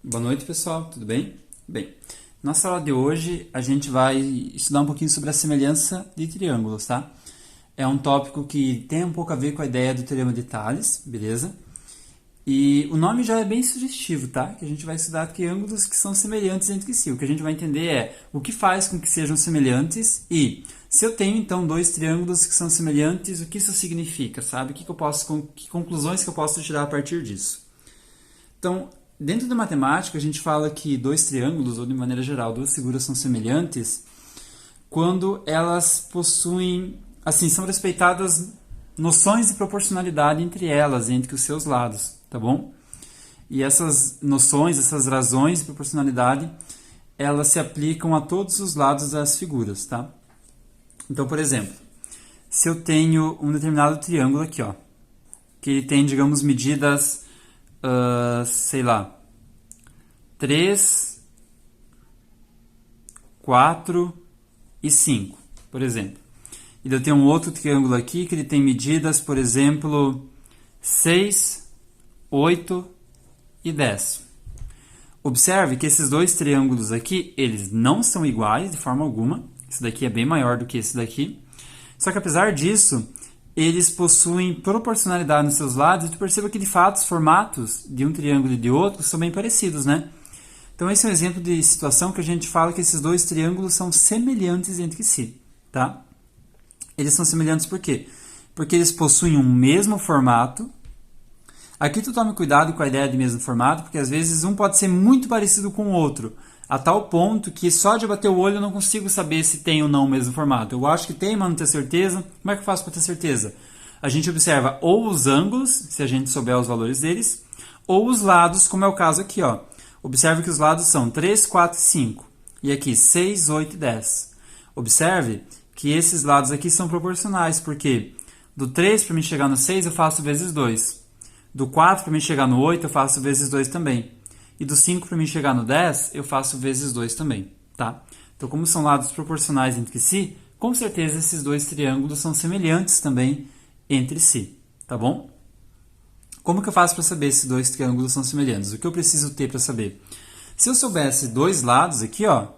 Boa noite, pessoal. Tudo bem? Bem, na aula de hoje a gente vai estudar um pouquinho sobre a semelhança de triângulos, tá? É um tópico que tem um pouco a ver com a ideia do teorema de Tales, beleza? E o nome já é bem sugestivo, tá? Que a gente vai estudar triângulos que são semelhantes entre si. O que a gente vai entender é o que faz com que sejam semelhantes e se eu tenho então dois triângulos que são semelhantes, o que isso significa, sabe? Que conclusões que eu posso tirar a partir disso? Então, dentro da matemática, a gente fala que dois triângulos, ou de maneira geral, duas figuras são semelhantes quando elas possuem, assim, são respeitadas noções de proporcionalidade entre elas, entre os seus lados, tá bom? E essas noções, essas razões de proporcionalidade, elas se aplicam a todos os lados das figuras, tá? Então, por exemplo, se eu tenho um determinado triângulo aqui, ó, que ele tem, digamos, medidas, sei lá, 3, 4 e 5, por exemplo. E eu tenho um outro triângulo aqui que ele tem medidas, por exemplo, 6, 8 e 10. Observe que esses dois triângulos aqui, eles não são iguais de forma alguma. Esse daqui é bem maior do que esse daqui. Só que apesar disso, eles possuem proporcionalidade nos seus lados. E tu perceba que de fato os formatos de um triângulo e de outro são bem parecidos, né? Então esse é um exemplo de situação que a gente fala que esses dois triângulos são semelhantes entre si, tá? Eles são semelhantes por quê? Porque eles possuem um mesmo formato. Aqui tu tome cuidado com a ideia de mesmo formato, porque às vezes um pode ser muito parecido com o outro, a tal ponto que só de bater o olho eu não consigo saber se tem ou não o mesmo formato. Eu acho que tem, mas não tenho certeza. Como é que eu faço para ter certeza? A gente observa ou os ângulos, se a gente souber os valores deles, ou os lados, como é o caso aqui, ó. Observe que os lados são 3, 4 e 5. E aqui 6, 8 e 10. Observe que esses lados aqui são proporcionais, porque do 3 para mim chegar no 6 eu faço vezes 2. Do 4 para mim chegar no 8 eu faço vezes 2 também. E do 5 para mim chegar no 10 eu faço vezes 2 também, tá? Então, como são lados proporcionais entre si, com certeza esses dois triângulos são semelhantes também entre si, tá bom? Como que eu faço para saber se dois triângulos são semelhantes? O que eu preciso ter para saber? Se eu soubesse dois lados aqui, ó,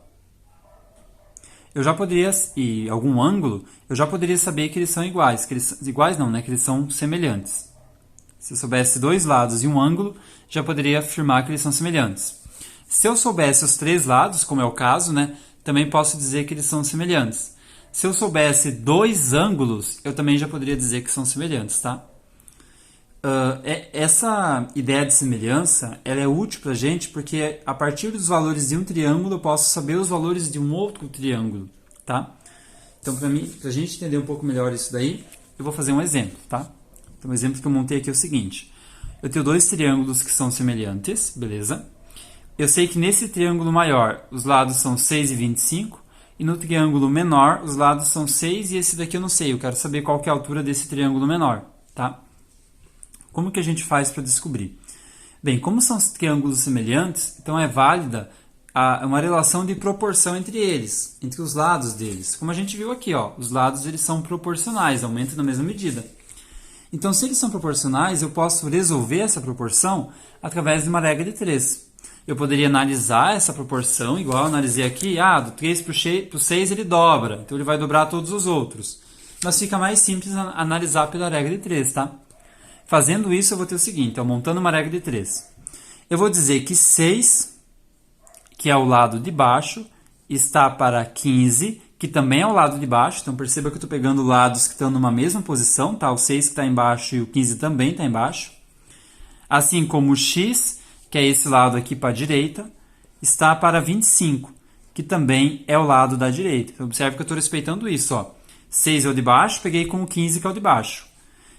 eu já poderia, e algum ângulo, eu já poderia saber que eles são iguais. Iguais não, né? Que eles são semelhantes. Se eu soubesse dois lados e um ângulo, já poderia afirmar que eles são semelhantes. Se eu soubesse os três lados, como é o caso, né? Também posso dizer que eles são semelhantes. Se eu soubesse dois ângulos, eu também já poderia dizer que são semelhantes, tá? Essa ideia de semelhança ela é útil para a gente porque a partir dos valores de um triângulo eu posso saber os valores de um outro triângulo, tá? Então, para a gente entender um pouco melhor isso daí, eu vou fazer um exemplo, tá? Então, o exemplo que eu montei aqui é o seguinte. Eu tenho dois triângulos que são semelhantes, beleza? Eu sei que nesse triângulo maior os lados são 6 e 25 e no triângulo menor os lados são 6 e esse daqui eu não sei, eu quero saber qual que é a altura desse triângulo menor, tá? Como que a gente faz para descobrir? Bem, como são triângulos semelhantes, então é válida uma relação de proporção entre eles, entre os lados deles. Como a gente viu aqui, ó, os lados eles são proporcionais, aumentam na mesma medida. Então, se eles são proporcionais, eu posso resolver essa proporção através de uma regra de 3. Eu poderia analisar essa proporção, igual eu analisei aqui, do 3 para o 6 ele dobra, então ele vai dobrar todos os outros. Mas fica mais simples analisar pela regra de 3, tá? Fazendo isso, eu vou ter o seguinte, montando uma regra de 3. Eu vou dizer que 6, que é o lado de baixo, está para 15, que também é o lado de baixo. Então, perceba que eu estou pegando lados que estão numa mesma posição, tá? O 6 que está embaixo e o 15 também está embaixo. Assim como o x, que é esse lado aqui para a direita, está para 25, que também é o lado da direita. Então, observe que eu estou respeitando isso, ó. 6 é o de baixo, peguei com o 15, que é o de baixo.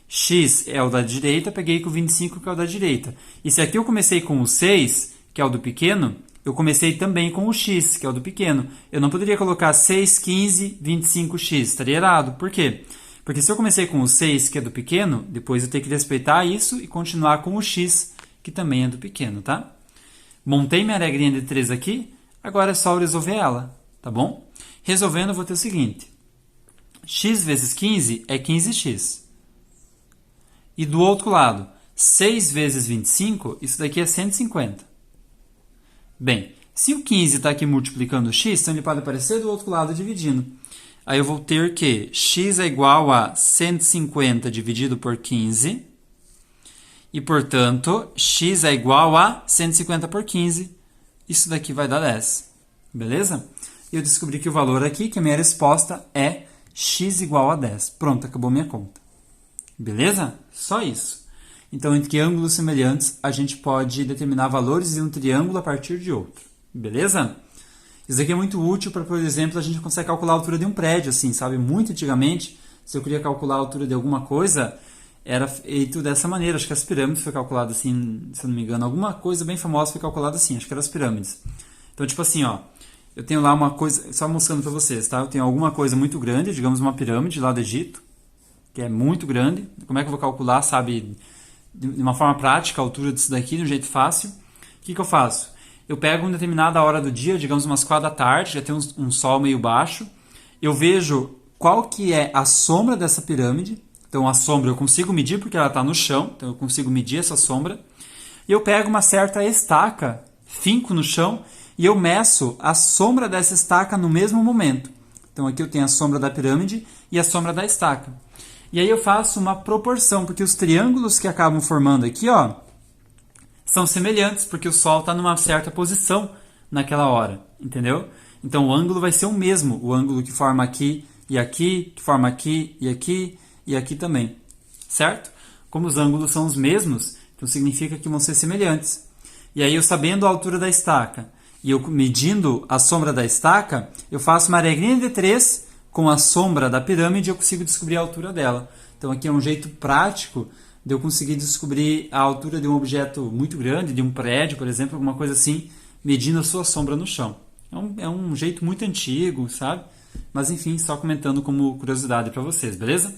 X é o da direita, peguei com o 25, que é o da direita. E se aqui eu comecei com o 6, que é o do pequeno, eu comecei também com o x, que é o do pequeno. Eu não poderia colocar 6, 15, 25x. Estaria errado. Por quê? Porque se eu comecei com o 6, que é do pequeno, depois eu tenho que respeitar isso e continuar com o x, que também é do pequeno, tá? Montei minha regrinha de 3 aqui, agora é só eu resolver ela, tá bom? Resolvendo, eu vou ter o seguinte. X vezes 15 é 15x. E do outro lado, 6 vezes 25, isso daqui é 150. Bem, se o 15 está aqui multiplicando x, então ele pode aparecer do outro lado dividindo. Aí eu vou ter que x é igual a 150 dividido por 15. E, portanto, x é igual a 150 por 15. Isso daqui vai dar 10. Beleza? E eu descobri que o valor aqui, que a minha resposta é x igual a 10. Pronto, acabou minha conta. Beleza? Só isso. Então, entre ângulos semelhantes, a gente pode determinar valores de um triângulo a partir de outro. Beleza? Isso aqui é muito útil para, por exemplo, a gente consegue calcular a altura de um prédio, assim, sabe? Muito antigamente, se eu queria calcular a altura de alguma coisa, era feito dessa maneira. Acho que as pirâmides foi calculado assim, se eu não me engano. Alguma coisa bem famosa foi calculada assim, acho que eram as pirâmides. Então, tipo assim, ó, eu tenho lá uma coisa, só mostrando para vocês, tá? Eu tenho alguma coisa muito grande, digamos uma pirâmide lá do Egito, que é muito grande. Como é que eu vou calcular, sabe, de uma forma prática, a altura disso daqui, de um jeito fácil? O que eu faço? Eu pego uma determinada hora do dia, digamos umas 4 da tarde, já tem um sol meio baixo. Eu vejo qual que é a sombra dessa pirâmide. Então a sombra eu consigo medir porque ela está no chão, então eu consigo medir essa sombra. E eu pego uma certa estaca, finco no chão, e eu meço a sombra dessa estaca no mesmo momento. Então aqui eu tenho a sombra da pirâmide e a sombra da estaca. E aí eu faço uma proporção, porque os triângulos que acabam formando aqui, ó, são semelhantes, porque o Sol está numa certa posição naquela hora, entendeu? Então o ângulo vai ser o mesmo, o ângulo que forma aqui e aqui, que forma aqui e aqui também, certo? Como os ângulos são os mesmos, então significa que vão ser semelhantes. E aí eu sabendo a altura da estaca e eu medindo a sombra da estaca, eu faço uma regrinha de 3 com a sombra da pirâmide e eu consigo descobrir a altura dela. Então aqui é um jeito prático de eu conseguir descobrir a altura de um objeto muito grande, de um prédio, por exemplo, alguma coisa assim, medindo a sua sombra no chão. É um jeito muito antigo, sabe? Mas enfim, só comentando como curiosidade para vocês, beleza?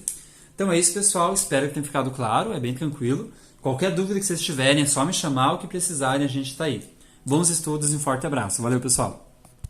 Então é isso, pessoal. Espero que tenha ficado claro, é bem tranquilo. Qualquer dúvida que vocês tiverem, é só me chamar, o que precisarem, a gente está aí. Bons estudos e um forte abraço. Valeu, pessoal!